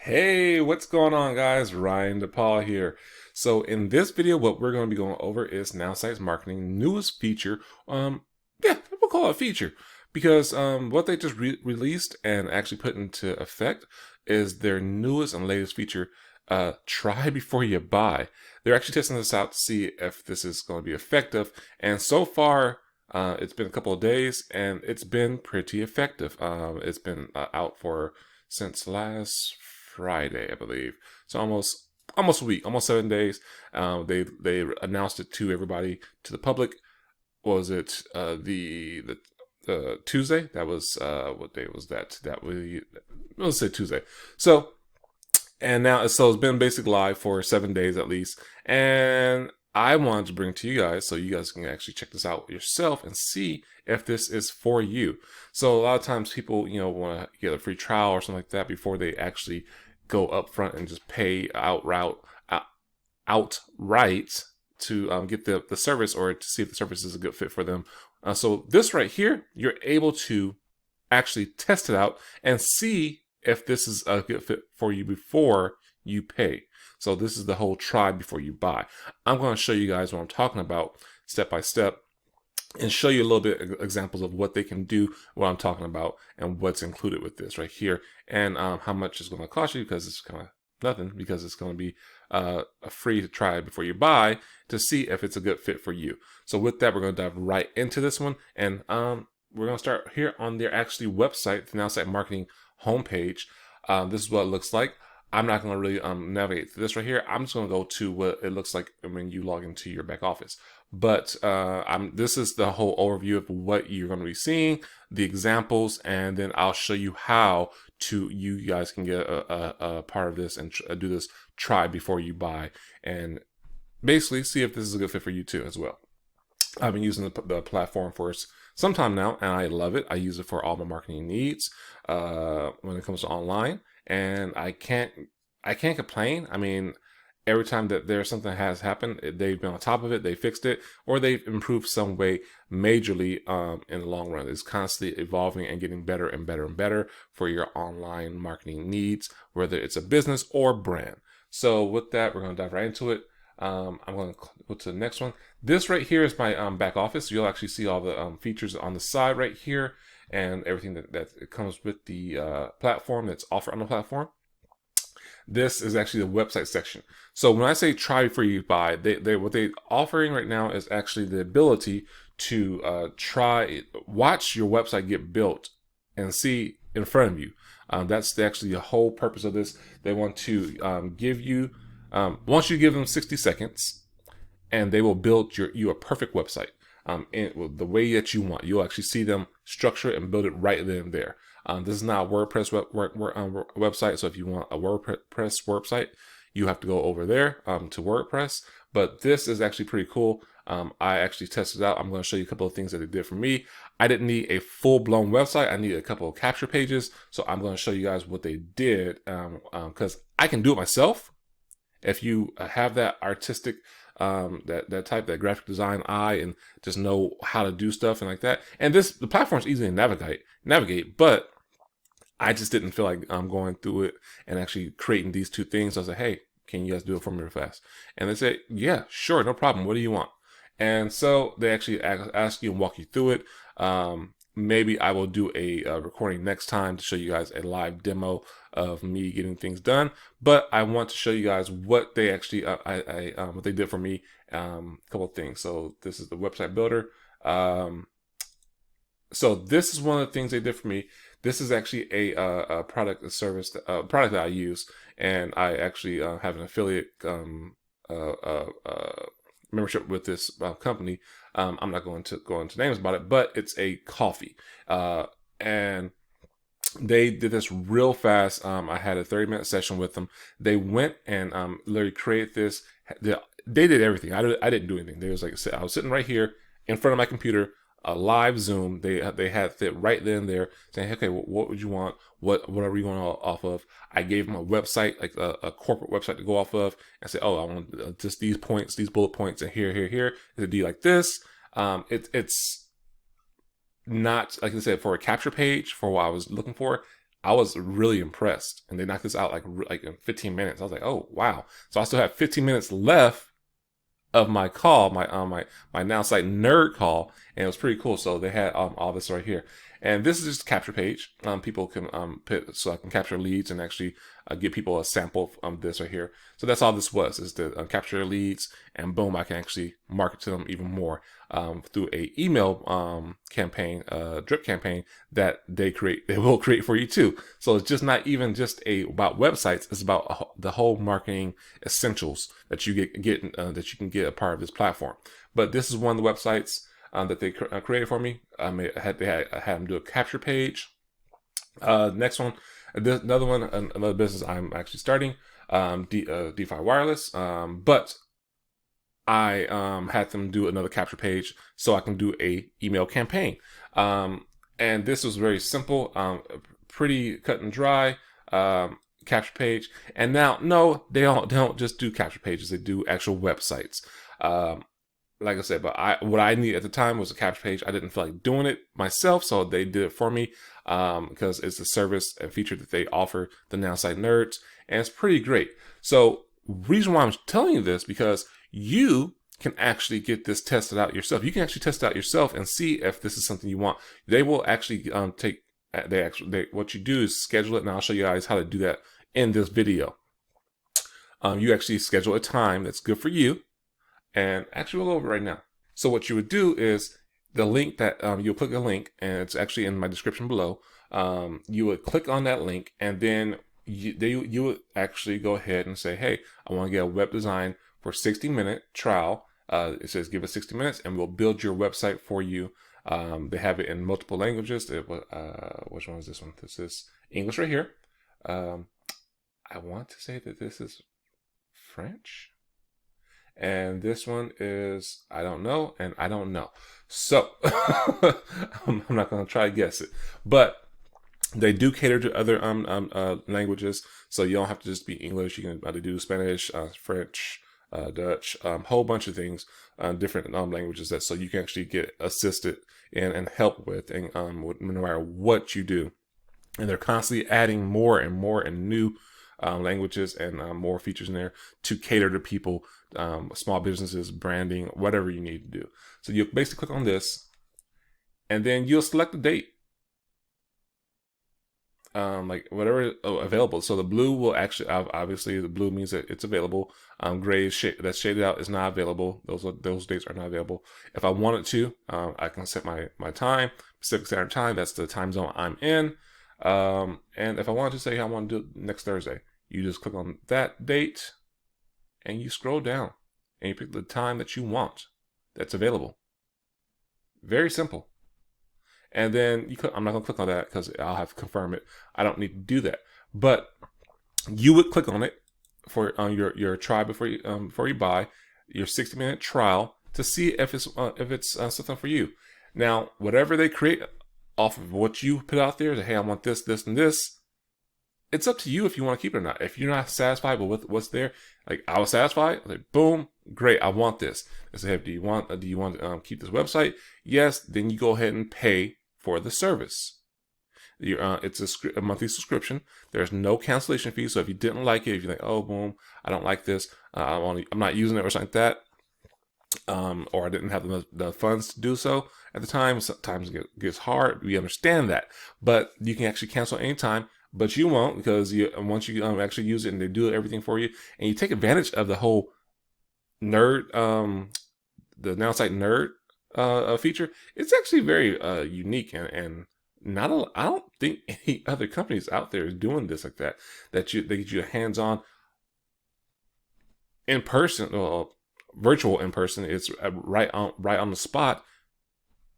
Hey, what's going on, guys? Ryan Depaul here. So in this video, what we're going to be going over is Nowsite Marketing newest feature. Yeah, we'll call it a feature because what they just released and actually put into effect is their newest and latest feature. Try before you buy. They're actually testing this out to see if this is going to be effective, and so far. It's been a couple of days and it's been pretty effective. It's been out for since last Friday, I believe. So almost a week, almost 7 days. They announced it to everybody, to the public. Was it the Tuesday? That was what day was that? Let's say Tuesday. So it's been basically live for 7 days at least, and I wanted to bring to you guys so you guys can actually check this out yourself and see if this is for you. So a lot of times people, want to get a free trial or something like that before they actually go up front and just pay outright to get the service or to see if the service is a good fit for them. So this right here, you're able to actually test it out and see if this is a good fit for you before you pay. So this is the whole try before you buy. I'm going to show you guys what I'm talking about step by step and show you a little bit examples of what they can do, what I'm talking about, and what's included with this right here, and how much it's going to cost you, because it's kind of nothing, because it's going to be free to try before you buy to see if it's a good fit for you. So with that, we're going to dive right into this one, and we're going to start here on their actually website, the Nowsite Marketing homepage. This is what it looks like. I'm not going to really navigate through this right here. I'm just going to go to what it looks like when you log into your back office. But this is the whole overview of what you're going to be seeing, the examples, and then I'll show you how you guys can get a part of this and do this try before you buy, and basically see if this is a good fit for you too as well. I've been using the platform for some time now, and I love it. I use it for all my marketing needs when it comes to online, and I can't complain. I mean, every time that there's something that has happened, they've been on top of it, they fixed it, or they've improved some way majorly in the long run. It's constantly evolving and getting better and better and better for your online marketing needs, whether it's a business or brand. So with that, we're going to dive right into it. I'm going to go to the next one. This right here is my back office. You'll actually see all the features on the side right here and everything that it comes with the platform that's offered on the platform. This is actually the website section. So when I say try before you buy, what they're offering right now is actually the ability to watch your website get built and see in front of you. That's actually the whole purpose of this. They want to give you, once you give them 60 seconds, and they will build you a perfect website in the way that you want. You'll actually see them structure it and build it right then and there. This is not a WordPress website, so if you want a WordPress website, you have to go over there to WordPress. But this is actually pretty cool. I actually tested it out. I'm going to show you a couple of things that it did for me. I didn't need a full-blown website. I needed a couple of capture pages. So I'm going to show you guys what they did because I can do it myself. If you have that artistic that graphic design eye and just know how to do stuff and like that. And the platform is easy to navigate, but I just didn't feel like going through it and actually creating these two things. So I was like, hey, can you guys do it for me real fast? And they said, yeah, sure, no problem. What do you want? And so they actually ask you and walk you through it. Maybe I will do a recording next time to show you guys a live demo of me getting things done. But I want to show you guys what they actually, what they did for me. A couple of things. So this is the website builder. So this is one of the things they did for me. This is actually a product, a service, product that I use, and I actually have an affiliate membership with this company. I'm not going to go into names about it, but it's a coffee, and they did this real fast. I had a 30-minute session with them. They went and literally created this. They did everything. I didn't do anything. They was like, I was sitting right here in front of my computer, a live Zoom. They had it right then and there, saying, okay, what would you want? Whatever you want off of. I gave them a website, like a corporate website to go off of, and say, oh, I want just these points, these bullet points, and here. It'd be like this. It's not, like I said, for a capture page for what I was looking for. I was really impressed, and they knocked this out like in 15 minutes. I was like, oh wow! So I still have 15 minutes left of my call, my Nowsite nerd call, and it was pretty cool. So they had all this right here, and this is just a capture page. People can put, so I can capture leads and actually give people a sample of this right here. So that's all this was, is to capture leads, and boom, I can actually market to them even more through a email campaign, drip campaign that they will create for you too. So it's just not even just about websites; it's about the whole marketing essentials that you that you can get a part of this platform. But this is one of the websites that they created for me. I had them do a capture page. Next one, another one, another business I'm actually starting, DeFi Wireless. But I had them do another capture page so I can do a email campaign. And this was very simple, pretty cut and dry. Capture page. And now, no, they don't just do capture pages; they do actual websites. Like I said, but what I needed at the time was a capture page. I didn't feel like doing it myself, so they did it for me because it's a service and feature that they offer the Nowsite nerds, and it's pretty great. So, reason why I'm telling you this, because you can actually get this tested out yourself. You can actually test it out yourself and see if this is something you want. They will actually what you do is schedule it, and I'll show you guys how to do that in this video. You actually schedule a time that's good for you, and actually we'll go over it right now. So what you would do is the link that you'll click a link, and it's actually in my description below. You would click on that link, and then you would actually go ahead and say, hey, I want to get a web design for 60-minute trial. It says give it 60 minutes, and we'll build your website for you. They have it in multiple languages. Which one is this one? This is English right here. I want to say that this is French. And this one is, I don't know, and I don't know. So, I'm not going to try to guess it. But they do cater to other languages. So you don't have to just be English. You can do Spanish, French, Dutch, whole bunch of things, different languages, so you can actually get assisted and help with, and no matter what you do. And they're constantly adding more and more and new languages and more features in there to cater to people, small businesses, branding, whatever you need to do. So you basically click on this, and then you'll select the date. Like whatever available. So the blue will actually, obviously the blue means that it's available. Gray that's shaded out is not available. Those dates are not available. If I wanted to, I can set my time, Pacific Standard Time. That's the time zone I'm in. And if I wanted to say I want to do it next Thursday, you just click on that date, and you scroll down, and you pick the time that you want that's available. Very simple. And then I'm not going to click on that because I'll have to confirm it. I don't need to do that. But you would click on it for your try before you buy, your 60-minute trial, to see if it's something for you. Now, whatever they create off of what you put out there, hey, I want this, this, and this, it's up to you if you want to keep it or not. If you're not satisfied with what's there, like I was satisfied, like boom, great, I want this. I say, hey, do you want to keep this website? Yes. Then you go ahead and pay for the service. It's a monthly subscription. There's no cancellation fee. So if you didn't like it, if you're like, oh, boom, I don't like this, I'm not using it or something like that, or I didn't have the funds to do so at the time. Sometimes it gets hard. We understand that, but you can actually cancel anytime. But you won't, because once you actually use it and they do everything for you, and you take advantage of the whole nerd, the Nowsite nerd feature. It's actually very unique, and I don't think any other companies out there is doing this like that. They get you a hands-on, in person, virtual in person. It's right on the spot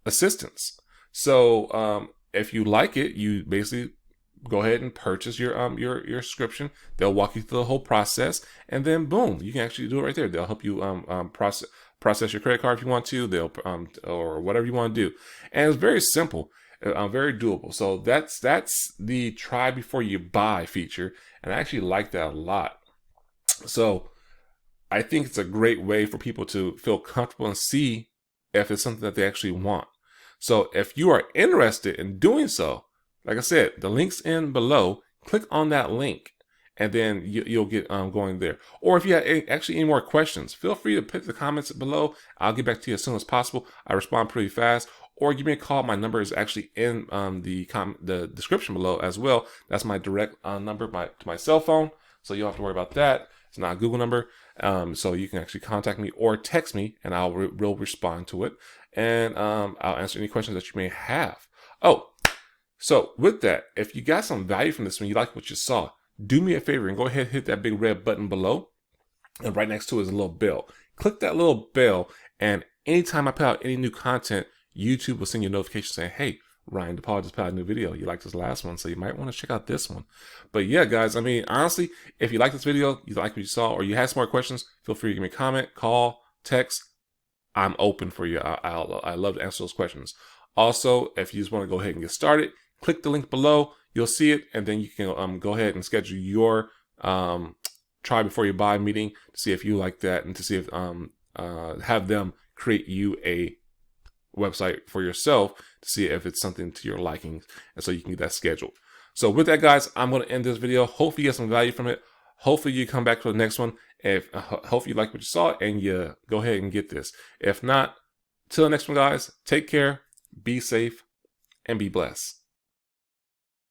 assistance. So if you like it, you basically go ahead and purchase your subscription. They'll walk you through the whole process, and then boom, you can actually do it right there. They'll help you process your credit card if you want to. They'll or whatever you want to do, and it's very simple, very doable. So that's the try before you buy feature, and I actually like that a lot. So I think it's a great way for people to feel comfortable and see if it's something that they actually want. So if you are interested in doing so, like I said, the link's in below. Click on that link, and then you'll get going there. Or if you have any more questions, feel free to put the comments below. I'll get back to you as soon as possible. I respond pretty fast. Or give me a call. My number is actually in the description below as well. That's my direct number to my cell phone, so you don't have to worry about that. It's not a Google number, so you can actually contact me or text me, and I'll will respond to it, and I'll answer any questions that you may have. Oh, so with that, if you got some value from this one, you like what you saw, do me a favor and go ahead and hit that big red button below, and right next to it is a little bell. Click that little bell, and anytime I put out any new content, YouTube will send you a notification saying, hey, Ryan Depaul just put out a new video. You liked this last one, so you might want to check out this one. But yeah, guys, I mean, honestly, if you like this video, you like what you saw, or you have some more questions, feel free to give me a comment, call, text. I'm open for you. I love to answer those questions. Also, if you just want to go ahead and get started, click the link below. You'll see it, and then you can go ahead and schedule your try before you buy meeting to see if you like that, and to see if have them create you a website for yourself to see if it's something to your liking, and so you can get that scheduled. So with that, guys, I'm going to end this video. Hopefully you get some value from it. Hopefully you come back for the next one. If hopefully you like what you saw and you go ahead and get this. If not, till the next one, guys, take care, be safe, and be blessed.